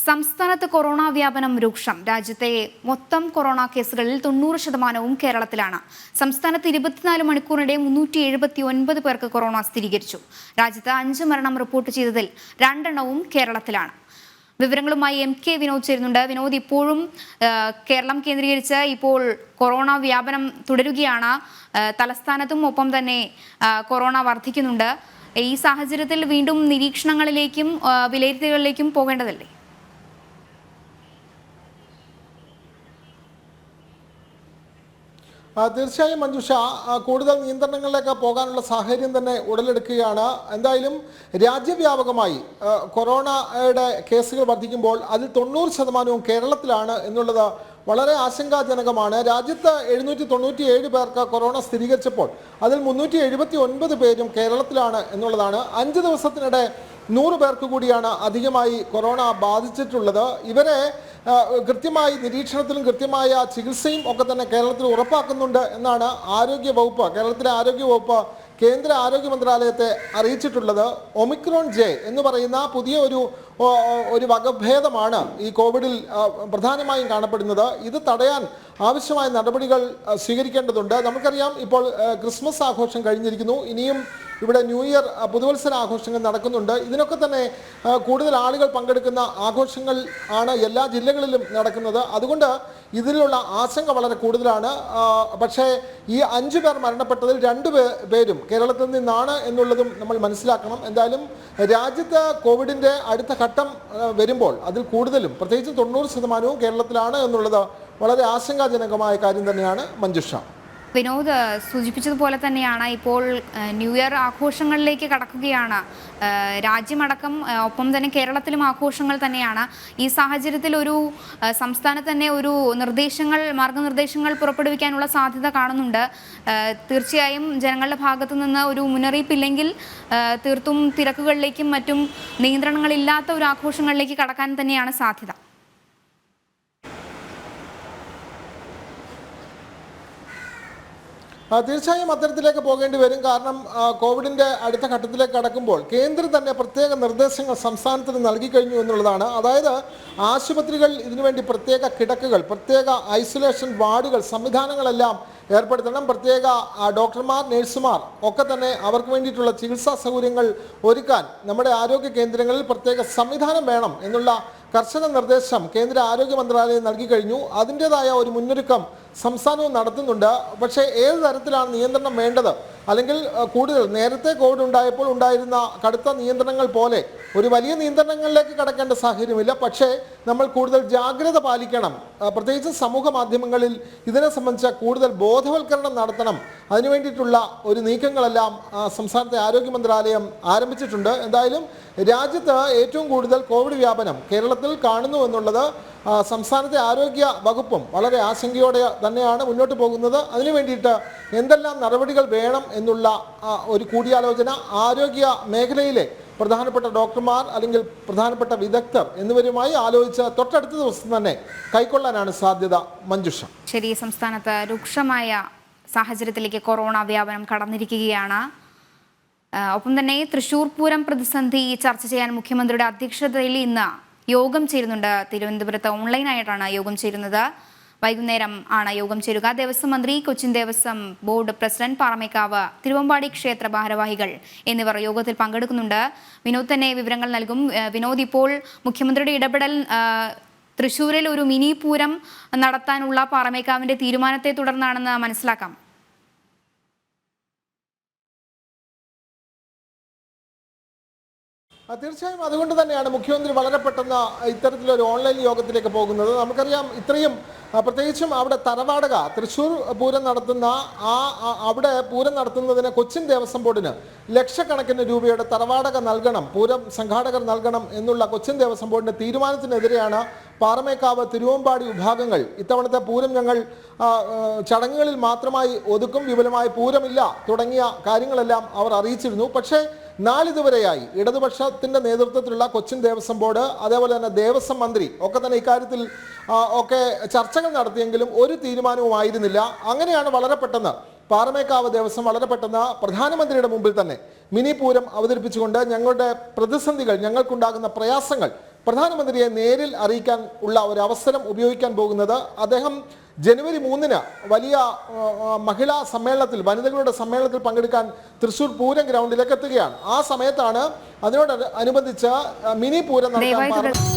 സംസ്ഥാനത്ത് കൊറോണ വ്യാപനം രൂക്ഷം. രാജ്യത്തെ മൊത്തം കൊറോണ കേസുകളിൽ 90% കേരളത്തിലാണ്. സംസ്ഥാനത്ത് 24 മണിക്കൂറിനിടെ 379 പേർക്ക് കൊറോണ സ്ഥിരീകരിച്ചു. രാജ്യത്ത് 5 മരണം റിപ്പോർട്ട് ചെയ്തതിൽ 2 എണ്ണവും കേരളത്തിലാണ്. വിവരങ്ങളുമായി MK വിനോദ് ചേരുന്നുണ്ട്. വിനോദ്, ഇപ്പോഴും കേരളം കേന്ദ്രീകരിച്ച് ഇപ്പോൾ കൊറോണ വ്യാപനം തുടരുകയാണ്. തലസ്ഥാനത്തും ഒപ്പം തന്നെ കൊറോണ വർദ്ധിക്കുന്നുണ്ട്. ഈ സാഹചര്യത്തിൽ വീണ്ടും നിരീക്ഷണങ്ങളിലേക്കും വിലയിരുത്തലുകളിലേക്കും പോകേണ്ടതല്ലേ? തീർച്ചയായും മഞ്ജുഷ, കൂടുതൽ നിയന്ത്രണങ്ങളിലേക്ക് പോകാനുള്ള സാഹചര്യം തന്നെ ഉടലെടുക്കുകയാണ്. എന്തായാലും രാജ്യവ്യാപകമായി കൊറോണയുടെ കേസുകൾ വർദ്ധിക്കുമ്പോൾ അതിൽ 90% കേരളത്തിലാണ് എന്നുള്ളത് വളരെ ആശങ്കാജനകമാണ്. രാജ്യത്ത് 797 പേർക്ക് കൊറോണ സ്ഥിരീകരിച്ചപ്പോൾ അതിൽ 379 പേരും കേരളത്തിലാണ് എന്നുള്ളതാണ്. 5 ദിവസത്തിനിടെ 100 പേർക്ക് കൂടിയാണ് അധികമായി കൊറോണ ബാധിച്ചിട്ടുള്ളത്. ഇവരെ കൃത്യമായി നിരീക്ഷണത്തിലും കൃത്യമായ ചികിത്സയും ഒക്കെ തന്നെ കേരളത്തിൽ ഉറപ്പാക്കുന്നുണ്ട് എന്നാണ് കേരളത്തിലെ ആരോഗ്യവകുപ്പ് കേന്ദ്ര ആരോഗ്യ മന്ത്രാലയത്തെ അറിയിച്ചിട്ടുള്ളത്. ഒമിക്രോൺ ജെ എന്ന് പറയുന്ന പുതിയ ഒരു വകഭേദമാണ് ഈ കോവിഡിൽ പ്രധാനമായും കാണപ്പെടുന്നത്. ഇത് തടയാൻ ആവശ്യമായ നടപടികൾ സ്വീകരിക്കേണ്ടതുണ്ട്. നമുക്കറിയാം, ഇപ്പോൾ ക്രിസ്മസ് ആഘോഷം കഴിഞ്ഞിരിക്കുന്നു. ഇനിയും ഇവിടെ ന്യൂ ഇയർ പുതുവത്സര ആഘോഷങ്ങൾ നടക്കുന്നുണ്ട്. ഇതിനൊക്കെ തന്നെ കൂടുതൽ ആളുകൾ പങ്കെടുക്കുന്ന ആഘോഷങ്ങൾ ആണ് എല്ലാ ജില്ലകളിലും നടക്കുന്നത്. അതുകൊണ്ട് ഇതിലുള്ള ആശങ്ക വളരെ കൂടുതലാണ്. പക്ഷേ ഈ 5 പേർ മരണപ്പെട്ടതിൽ 2 പേരും കേരളത്തിൽ നിന്നാണ് എന്നുള്ളതും നമ്മൾ മനസ്സിലാക്കണം. എന്തായാലും രാജ്യത്ത് കോവിഡിൻ്റെ അടുത്ത ഘട്ടം വരുമ്പോൾ അതിൽ കൂടുതലും, പ്രത്യേകിച്ച് 90% കേരളത്തിലാണ് എന്നുള്ളത് വളരെ ആശങ്കാജനകമായ കാര്യം തന്നെയാണ് മഞ്ജുഷ. വിനോദ് സൂചിപ്പിച്ചതുപോലെ തന്നെയാണ് ഇപ്പോൾ ന്യൂ ഇയർ ആഘോഷങ്ങളിലേക്ക് കടക്കുകയാണ് രാജ്യമടക്കം, ഒപ്പം തന്നെ കേരളത്തിലും ആഘോഷങ്ങൾ തന്നെയാണ്. ഈ സാഹചര്യത്തിൽ ഒരു സംസ്ഥാനത്ത് തന്നെ ഒരു മാർഗനിർദ്ദേശങ്ങൾ പുറപ്പെടുവിക്കാനുള്ള സാധ്യത കാണുന്നുണ്ട്. തീർച്ചയായും ജനങ്ങളുടെ ഭാഗത്തു നിന്ന് ഒരു മുന്നറിയിപ്പില്ലെങ്കിൽ തീർത്തും തിരക്കുകളിലേക്കും മറ്റും നിയന്ത്രണങ്ങളില്ലാത്ത ഒരു ആഘോഷങ്ങളിലേക്ക് കടക്കാൻ തന്നെയാണ് സാധ്യത. തീർച്ചയായും അത്തരത്തിലേക്ക് പോകേണ്ടി വരും. കാരണം കോവിഡിൻ്റെ അടുത്ത ഘട്ടത്തിലേക്ക് കടക്കുമ്പോൾ കേന്ദ്രം തന്നെ പ്രത്യേക നിർദ്ദേശങ്ങൾ സംസ്ഥാനത്തിന് നൽകി കഴിഞ്ഞു എന്നുള്ളതാണ്. അതായത് ആശുപത്രികൾ ഇതിനുവേണ്ടി പ്രത്യേക കിടക്കകൾ, പ്രത്യേക ഐസൊലേഷൻ വാർഡുകൾ, സംവിധാനങ്ങളെല്ലാം ഏർപ്പെടുത്തണം. പ്രത്യേക ഡോക്ടർമാർ, നഴ്സുമാർ ഒക്കെ തന്നെ അവർക്ക് വേണ്ടിയിട്ടുള്ള ചികിത്സാ സൗകര്യങ്ങൾ ഒരുക്കാൻ നമ്മുടെ ആരോഗ്യ കേന്ദ്രങ്ങളിൽ പ്രത്യേക സംവിധാനം വേണം എന്നുള്ള കർശന നിർദ്ദേശം കേന്ദ്ര ആരോഗ്യ മന്ത്രാലയം നൽകി കഴിഞ്ഞു. അതിൻ്റെതായ ഒരു മുന്നൊരുക്കം സംസ്ഥാനവും നടത്തുന്നുണ്ട്. പക്ഷേ ഏത് തരത്തിലാണ് നിയന്ത്രണം വേണ്ടത്, അല്ലെങ്കിൽ കൂടുതൽ നേരത്തെ കോവിഡ് ഉണ്ടായപ്പോൾ ഉണ്ടായിരുന്ന കടുത്ത നിയന്ത്രണങ്ങൾ പോലെ ഒരു വലിയ നിയന്ത്രണങ്ങളിലേക്ക് കടക്കേണ്ട സാഹചര്യമില്ല. പക്ഷേ നമ്മൾ കൂടുതൽ ജാഗ്രത പാലിക്കണം. പ്രത്യേകിച്ച് സമൂഹ മാധ്യമങ്ങളിൽ ഇതിനെ സംബന്ധിച്ച കൂടുതൽ ബോധവൽക്കരണം നടത്തണം. അതിനുവേണ്ടിയിട്ടുള്ള ഒരു നീക്കങ്ങളെല്ലാം സംസ്ഥാനത്തെ ആരോഗ്യ മന്ത്രാലയം ആരംഭിച്ചിട്ടുണ്ട്. എന്തായാലും രാജ്യത്ത് ഏറ്റവും കൂടുതൽ കോവിഡ് വ്യാപനം കേരളത്തിൽ കാണുന്നു എന്നുള്ളത് സംസ്ഥാനത്തെ ആരോഗ്യ വകുപ്പും വളരെ ആശങ്കയോടെ തന്നെയാണ് മുന്നോട്ട് പോകുന്നത്. അതിനു വേണ്ടിയിട്ട് എന്തെല്ലാം നടപടികൾ വേണം എന്നുള്ള ഒരു കൂടിയാലോചന ആരോഗ്യ മേഖലയിലെ പ്രധാനപ്പെട്ട ഡോക്ടർമാർ അല്ലെങ്കിൽ പ്രധാനപ്പെട്ട വിദഗ്ധർ എന്നിവരുമായി ആലോചിച്ച് തൊട്ടടുത്ത ദിവസം തന്നെ കൈക്കൊള്ളാനാണ് സാധ്യത. മഞ്ജുഷ, ശരി. സംസ്ഥാനത്ത് രൂക്ഷമായ സാഹചര്യത്തിലേക്ക് കൊറോണ വ്യാപനം കടന്നിരിക്കുകയാണ്. ഒപ്പം തന്നെ തൃശൂർ പൂരം പ്രതിസന്ധി ചർച്ച ചെയ്യാൻ മുഖ്യമന്ത്രിയുടെ അധ്യക്ഷതയിൽ ഇന്ന് യോഗം ചേരുന്നുണ്ട്. തിരുവനന്തപുരത്ത് ഓൺലൈനായിട്ടാണ് യോഗം ചേരുന്നത്. വൈകുന്നേരം ആണ് യോഗം ചേരുക. ദേവസ്വം മന്ത്രി, കൊച്ചിൻ ദേവസ്വം ബോർഡ് പ്രസിഡന്റ്, പാറമേക്കാവ് തിരുവമ്പാടി ക്ഷേത്ര ഭാരവാഹികൾ എന്നിവർ യോഗത്തിൽ പങ്കെടുക്കുന്നുണ്ട്. വിനോദ് തന്നെ വിവരങ്ങൾ നൽകും. വിനോദ്, ഇപ്പോൾ മുഖ്യമന്ത്രിയുടെ ഇടപെടൽ തൃശ്ശൂരിൽ ഒരു മിനി പൂരം നടത്താനുള്ള പാറമേക്കാവിന്റെ തീരുമാനത്തെ തുടർന്നാണെന്ന് മനസ്സിലാക്കാം. തീർച്ചയായും അതുകൊണ്ട് തന്നെയാണ് മുഖ്യമന്ത്രി വളരെ പെട്ടെന്ന് ഇത്തരത്തിലൊരു ഓൺലൈൻ യോഗത്തിലേക്ക് പോകുന്നത്. നമുക്കറിയാം, ഇത്രയും പ്രത്യേകിച്ചും അവിടെ തറവാടക തൃശ്ശൂർ പൂരം നടത്തുന്ന അവിടെ പൂരം നടത്തുന്നതിന് കൊച്ചിൻ ദേവസ്വം ബോർഡിന് ലക്ഷക്കണക്കിന് രൂപയുടെ തറവാടക നൽകണം, പൂരം സംഘാടകർ നൽകണം എന്നുള്ള കൊച്ചിൻ ദേവസ്വം ബോർഡിൻ്റെ തീരുമാനത്തിനെതിരെയാണ് പാറമേക്കാവ് തിരുവമ്പാടി വിഭാഗങ്ങൾ ഇത്തവണത്തെ പൂരം ഞങ്ങൾ ചടങ്ങുകളിൽ മാത്രമായി ഒതുക്കും, വിപുലമായ പൂരമില്ല തുടങ്ങിയ കാര്യങ്ങളെല്ലാം അവർ അറിയിച്ചിരുന്നു. പക്ഷേ നാളിതുവരെയായി ഇടതുപക്ഷത്തിൻ്റെ നേതൃത്വത്തിലുള്ള കൊച്ചിൻ ദേവസ്വം ബോർഡ്, അതേപോലെ തന്നെ ദേവസ്വം മന്ത്രി ഒക്കെ തന്നെ ഇക്കാര്യത്തിൽ ഒക്കെ ചർച്ചകൾ നടത്തിയെങ്കിലും ഒരു തീരുമാനവുമായിരുന്നില്ല. അങ്ങനെയാണ് വളരെ പെട്ടെന്ന് പാറമേക്കാവ് ദേവസ്വം വളരെ പെട്ടെന്ന് പ്രധാനമന്ത്രിയുടെ മുമ്പിൽ തന്നെ മിനി പൂരം അവതരിപ്പിച്ചുകൊണ്ട് ഞങ്ങളുടെ പ്രതിസന്ധികൾ, ഞങ്ങൾക്കുണ്ടാകുന്ന പ്രയാസങ്ങൾ പ്രധാനമന്ത്രിയെ നേരിൽ അറിയിക്കാൻ ഉള്ള ഒരു അവസരം ഉപയോഗിക്കാൻ പോകുന്നത്. അദ്ദേഹം ജനുവരി 3-ന് വലിയ മഹിളാ സമ്മേളനത്തിൽ, വനിതകളുടെ സമ്മേളനത്തിൽ പങ്കെടുക്കാൻ തൃശ്ശൂർ പൂരം ഗ്രൗണ്ടിലേക്ക് എത്തുകയാണ്. ആ സമയത്താണ് അതിനോടനുബന്ധിച്ച് മിനി പൂരം നടത്താൻ